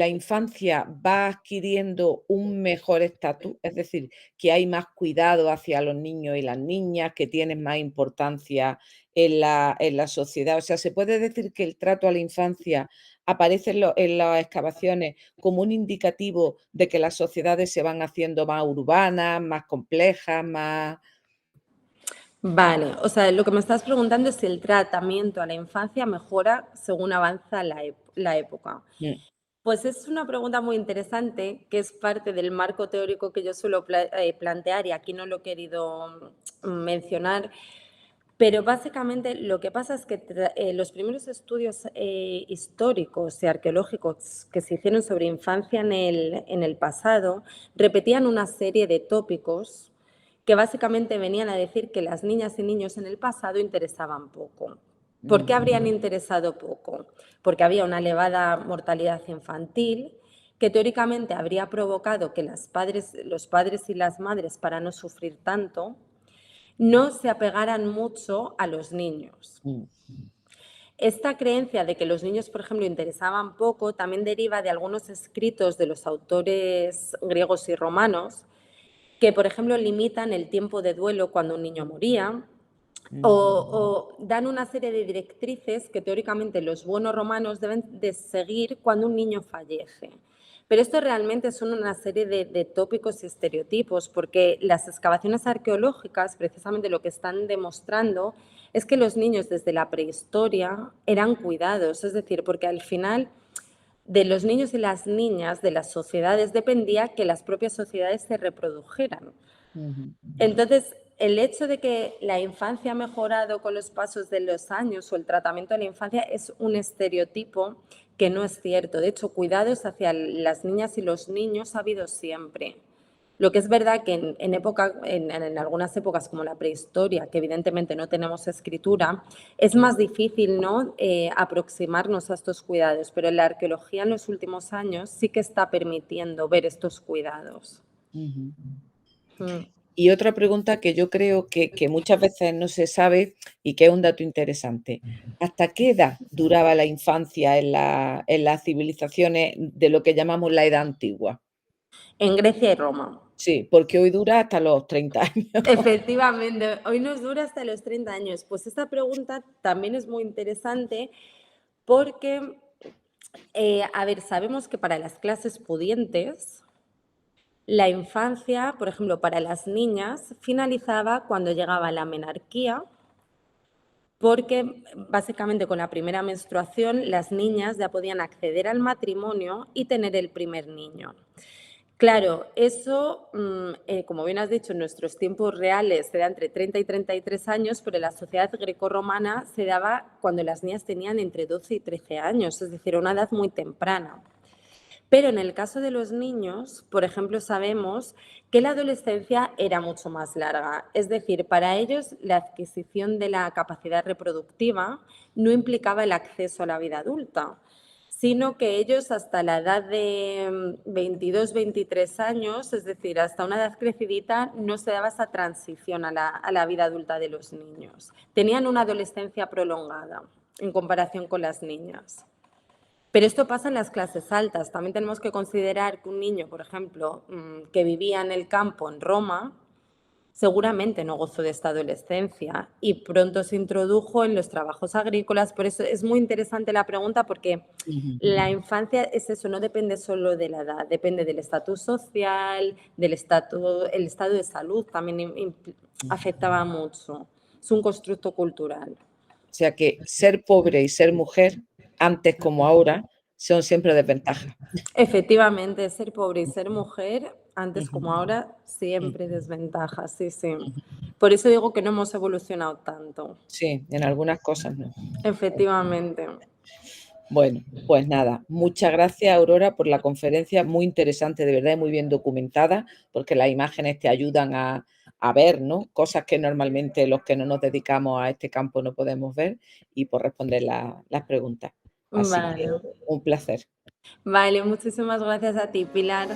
infancia va adquiriendo un mejor estatus, es decir, que hay más cuidado hacia los niños y las niñas, que tienen más importancia en la sociedad. O sea, ¿se puede decir que el trato a la infancia aparece en las excavaciones como un indicativo de que las sociedades se van haciendo más urbanas, más complejas, más... Vale, o sea, lo que me estás preguntando es si el tratamiento a la infancia mejora según avanza la época. Mm, Pues es una pregunta muy interesante, que es parte del marco teórico que yo suelo plantear y aquí no lo he querido mencionar, pero básicamente lo que pasa es que los primeros estudios históricos y arqueológicos que se hicieron sobre infancia en el pasado repetían una serie de tópicos que básicamente venían a decir que las niñas y niños en el pasado interesaban poco. ¿Por qué habrían interesado poco? Porque había una elevada mortalidad infantil que teóricamente habría provocado que los padres y las madres, para no sufrir tanto, no se apegaran mucho a los niños. mm, Esta creencia de que los niños, por ejemplo, interesaban poco también deriva de algunos escritos de los autores griegos y romanos que, por ejemplo, limitan el tiempo de duelo cuando un niño moría o dan una serie de directrices que teóricamente los buenos romanos deben de seguir cuando un niño fallece. Pero esto realmente son una serie de tópicos y estereotipos, porque las excavaciones arqueológicas precisamente lo que están demostrando es que los niños desde la prehistoria eran cuidados, es decir, porque al final de los niños y las niñas de las sociedades dependía que las propias sociedades se reprodujeran. mm, Entonces, el hecho de que la infancia ha mejorado con los pasos de los años o el tratamiento de la infancia es un estereotipo que no es cierto. De hecho, cuidados hacia las niñas y los niños ha habido siempre. Lo que es verdad que en algunas épocas como la prehistoria, que evidentemente no tenemos escritura, es más difícil, ¿no? Aproximarnos a estos cuidados, pero la arqueología en los últimos años sí que está permitiendo ver estos cuidados. mm. Mm. Y otra pregunta que yo creo que muchas veces no se sabe y que es un dato interesante. ¿Hasta qué edad duraba la infancia en las civilizaciones de lo que llamamos la edad antigua? En Grecia y Roma. Sí, porque hoy dura hasta los 30 años. Efectivamente, hoy nos dura hasta los 30 años. Pues esta pregunta también es muy interesante porque, a ver, sabemos que para las clases pudientes, la infancia, por ejemplo, para las niñas, finalizaba cuando llegaba la menarquía, porque básicamente con la primera menstruación las niñas ya podían acceder al matrimonio y tener el primer niño. Claro, eso, como bien has dicho, en nuestros tiempos reales se da entre 30 y 33 años, pero en la sociedad grecorromana se daba cuando las niñas tenían entre 12 y 13 años, es decir, una edad muy temprana. Pero en el caso de los niños, por ejemplo, sabemos que la adolescencia era mucho más larga. Es decir, para ellos la adquisición de la capacidad reproductiva no implicaba el acceso a la vida adulta, sino que ellos hasta la edad de 22, 23 años, es decir, hasta una edad crecidita, no se daba esa transición a la vida adulta de los niños. Tenían una adolescencia prolongada en comparación con las niñas. Pero esto pasa en las clases altas. También tenemos que considerar que un niño, por ejemplo, que vivía en el campo en Roma, seguramente no gozó de esta adolescencia y pronto se introdujo en los trabajos agrícolas. Por eso es muy interesante la pregunta, porque Ujú. la infancia es eso, no depende solo de la edad, depende del estatus social, el estado de salud también afectaba mucho. Es un constructo cultural. O sea que ser pobre y ser mujer, antes como ahora, son siempre desventajas. Efectivamente, ser pobre y ser mujer, antes Ujú, como ahora, ujú, siempre desventajas, sí, sí. ujú. Por eso digo que no hemos evolucionado tanto. Sí, en algunas cosas no. Efectivamente. Bueno, pues nada, muchas gracias, Aurora, por la conferencia, muy interesante, de verdad, y muy bien documentada, porque las imágenes te ayudan a ver, ¿no? Cosas que normalmente los que no nos dedicamos a este campo no podemos ver, y por responder las preguntas. Así que Vale. un placer. Vale, muchísimas gracias a ti, Pilar.